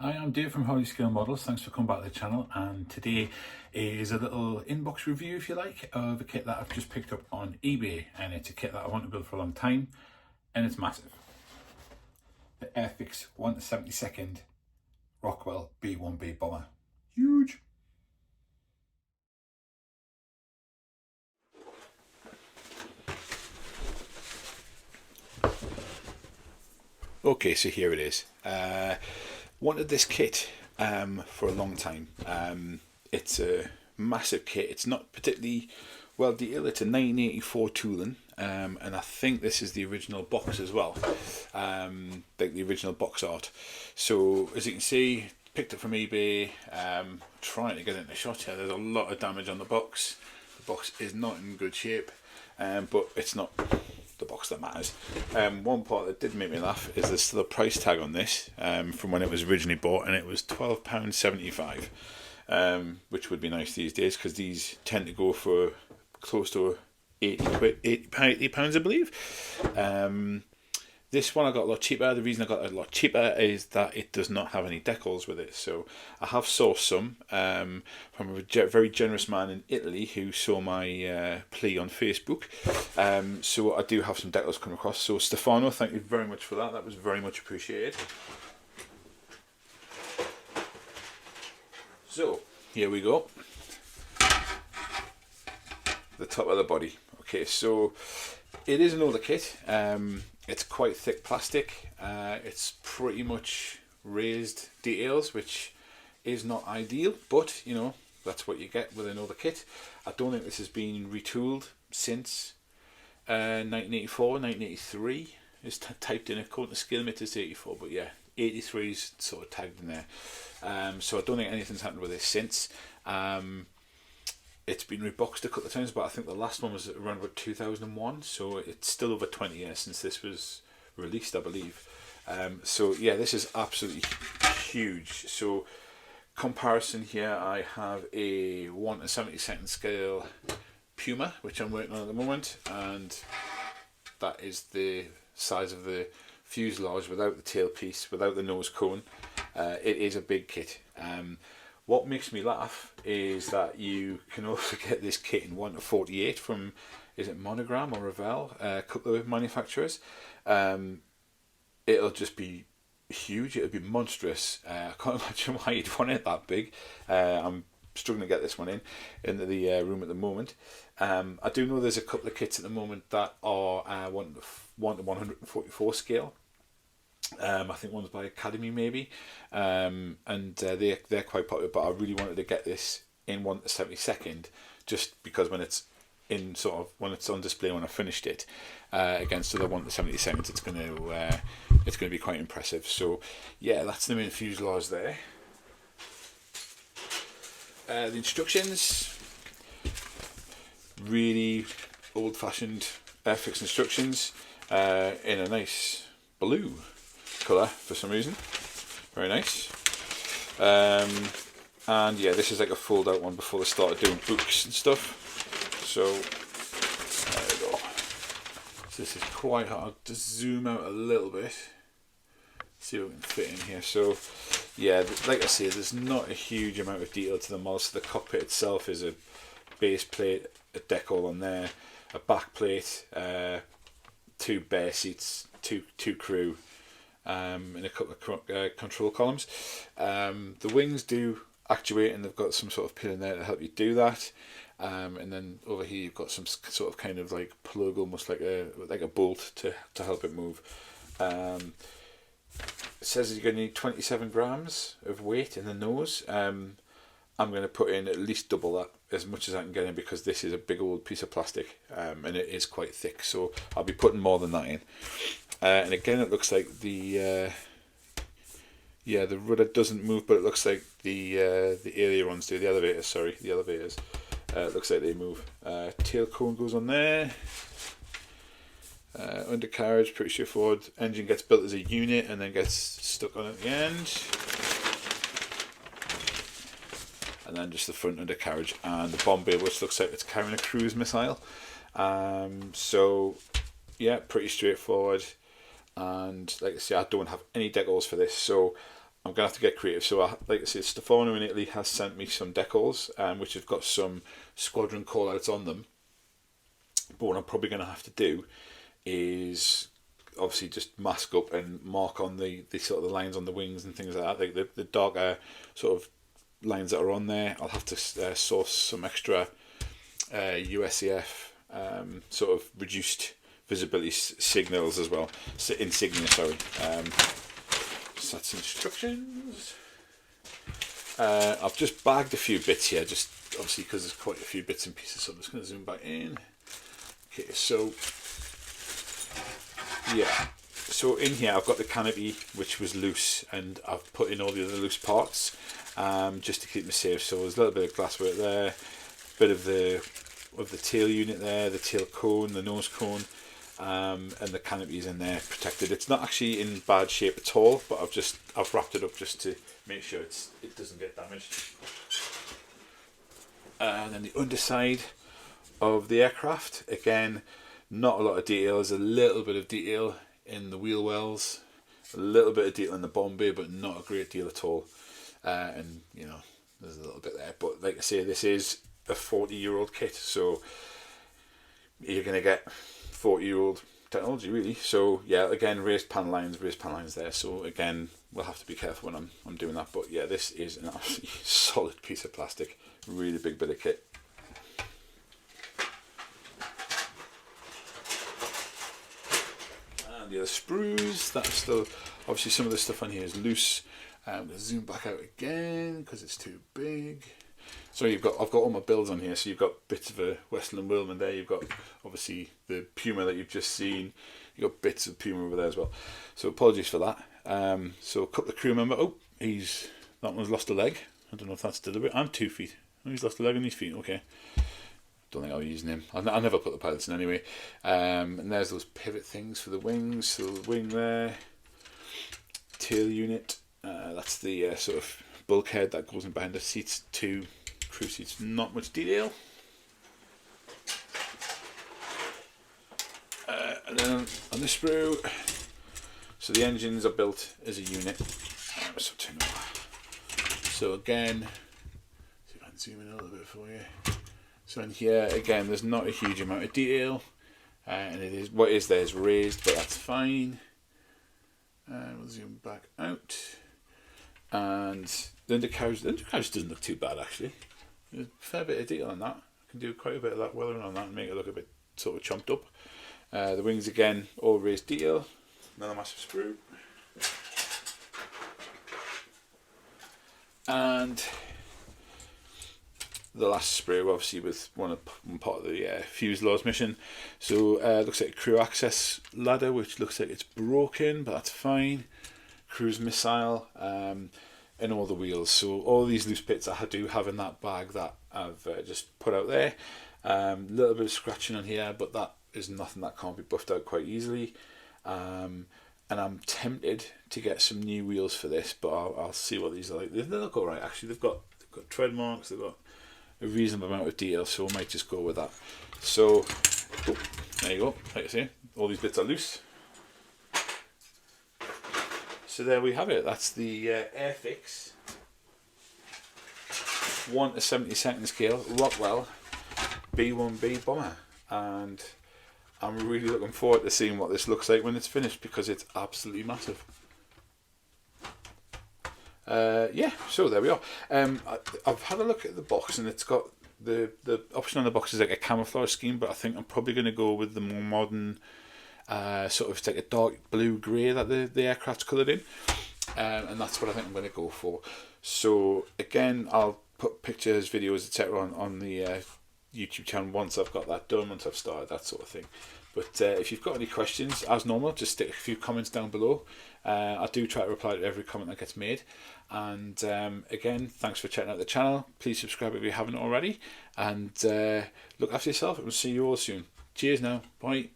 Hi, I'm Dave from Holy Scale Models. Thanks for coming back to the channel, and today is a little inbox review, if you like, of a kit that I've just picked up on eBay, and it's a kit that I want to build for a long time, and it's massive. The Airfix 1/72nd Rockwell B-1B bomber. Huge. Okay, so here it is. Wanted this kit for a long time. It's a massive kit. It's not particularly well detailed. It's a 1984 tooling, and I think this is the original box as well, like the original box art. So as you can see, picked it from eBay. Trying to get it in the shot here. There's a lot of damage on the box. The box is not in good shape, but it's not the box that matters. One part that did make me laugh is there's still a price tag on this from when it was originally bought, and it was £12.75, which would be nice these days because these tend to go for close to £80, I believe. This one I got a lot cheaper. The reason I got it a lot cheaper is that it does not have any decals with it. So I have sourced some from a very generous man in Italy who saw my plea on Facebook. So I do have some decals come across. So Stefano, thank you very much for that. That was very much appreciated. So here we go. The top of the body. Okay, so it is an older kit. It's quite thick plastic. It's pretty much raised details, which is not ideal, but you know, that's what you get with an older kit. I don't think this has been retooled since 1984, 1983 is typed in according to scale meters 84, but yeah, 83 is sort of tagged in there. So I don't think anything's happened with this since. It's been reboxed a couple of times, but I think the last one was around about 2001, so it's still over 20 years since this was released, I believe. So yeah, this is absolutely huge. So comparison here, I have a 1/72nd scale Puma, which I'm working on at the moment, and that is the size of the fuselage without the tailpiece, without the nose cone. It is a big kit. What makes me laugh is that you can also get this kit in 1/48 from, is it Monogram or Revell, a couple of manufacturers. It'll just be huge, it'll be monstrous. I can't imagine why you'd want it that big. I'm struggling to get this one into the room at the moment. I do know there's a couple of kits at the moment that are 1 to 144 scale. I think one's by Academy maybe, and they're quite popular. But I really wanted to get this in 1/72nd, just because when it's in when it's on display when I finished it against other 1/72, it's going to be quite impressive. So yeah, that's the main fuselage there. The instructions, really old-fashioned Airfix instructions in a nice blue colour for some reason. Very nice. And yeah, this is like a fold out one before they started doing books and stuff. So there we go. So this is quite hard to zoom out a little bit. See what we can fit in here. So yeah, like I say, there's not a huge amount of detail to the model. So the cockpit itself is a base plate, a decal on there, a back plate, 2 bare seats, two crew, and a couple of control columns. The wings do actuate, and they've got some sort of pin in there to help you do that. And then over here you've got some sort of kind of like plug, almost like a bolt to help it move. It says you're going to need 27 grams of weight in the nose. I'm going to put in at least double that, as much as I can get in, because this is a big old piece of plastic, and it is quite thick, so I'll be putting more than that in. And again, it looks like the rudder doesn't move, but it looks like the ailerons do. The elevators, it looks like they move. Tail cone goes on there. Undercarriage, pretty straightforward. Engine gets built as a unit and then gets stuck on at the end. And then just the front undercarriage and the bomb bay, which looks like it's carrying a cruise missile. So yeah, pretty straightforward. And like I say, I don't have any decals for this, so I'm gonna have to get creative. So, like I said, Stefano in Italy has sent me some decals, which have got some squadron callouts on them. But what I'm probably gonna have to do is obviously just mask up and mark on the sort of the lines on the wings and things like that. The darker sort of lines that are on there. I'll have to source some extra USCF sort of reduced visibility signals as well. Insignia, sorry. So that's instructions. I've just bagged a few bits here, just obviously because there's quite a few bits and pieces. So I'm just going to zoom back in. Okay, so yeah. So in here I've got the canopy, which was loose, and I've put in all the other loose parts just to keep me safe. So there's a little bit of glasswork there, bit of the tail unit there, the tail cone, the nose cone, and the canopy is in there protected. It's not actually in bad shape at all, but I've wrapped it up just to make sure it doesn't get damaged. And then the underside of the aircraft, again, not a lot of detail. There's a little bit of detail in the wheel wells, a little bit of detail in the bomb bay, but not a great deal at all. And you know, there's a little bit there, but like I say, this is a 40-year-old kit, so you're going to get 40-year-old technology, really. So yeah, again, raised pan lines there. So again, we'll have to be careful when I'm doing that. But yeah, this is an absolutely solid piece of plastic, really big bit of kit. And the other sprues, that's still obviously some of the stuff on here is loose. I'm going to zoom back out again because it's too big. So I've got all my builds on here. So you've got bits of a Westland Wheelman there. You've got obviously the Puma that you've just seen. You've got bits of Puma over there as well. So apologies for that. So a couple of crew member. Oh, that one's lost a leg. I don't know if that's deliberate. I'm 2 feet. Oh, he's lost a leg on his feet. Okay. Don't think I'll be using him. I never put the pilots in anyway. And there's those pivot things for the wings. So the wing there. Tail unit. That's the sort of bulkhead that goes in behind the seats. 2 crew seats. Not much detail. And then on this sprue, so the engines are built as a unit. So again, see if I can zoom in a little bit for you. So in here again, there's not a huge amount of detail, and it is what is there is raised, but that's fine. We'll zoom back out, and the undercarriage doesn't look too bad actually. There's a fair bit of detail on that. I can do quite a bit of that weathering on that and make it look a bit sort of chomped up. The wings again, all raised detail. Another massive sprue. And the last sprue, obviously, with one part of the fuselage mission. So it looks like a crew access ladder, which looks like it's broken, but that's fine. Cruise missile, and all the wheels. So all these loose bits I do have in that bag that I've just put out there. A little bit of scratching on here, but that is nothing that can't be buffed out quite easily. And I'm tempted to get some new wheels for this, but I'll see what these are like. They look alright actually. They've got tread marks, they've got a reasonable amount of detail, so I might just go with that. So there you go, like I say, all these bits are loose. So there we have it. That's the Airfix 1/72 scale Rockwell B-1B bomber, and I'm really looking forward to seeing what this looks like when it's finished, because it's absolutely massive. Yeah, so there we are. I've had a look at the box, and it's got the option on the box is like a camouflage scheme, but I think I'm probably going to go with the more modern sort of, it's like a dark blue grey that the aircraft's coloured in, and that's what I think I'm going to go for. So again, I'll put pictures, videos, etc. on the YouTube channel once I've got that done, once I've started that sort of thing. But if you've got any questions, as normal, just stick a few comments down below. I do try to reply to every comment that gets made. And again, thanks for checking out the channel. Please subscribe if you haven't already, and look after yourself, and we'll see you all soon. Cheers now, bye.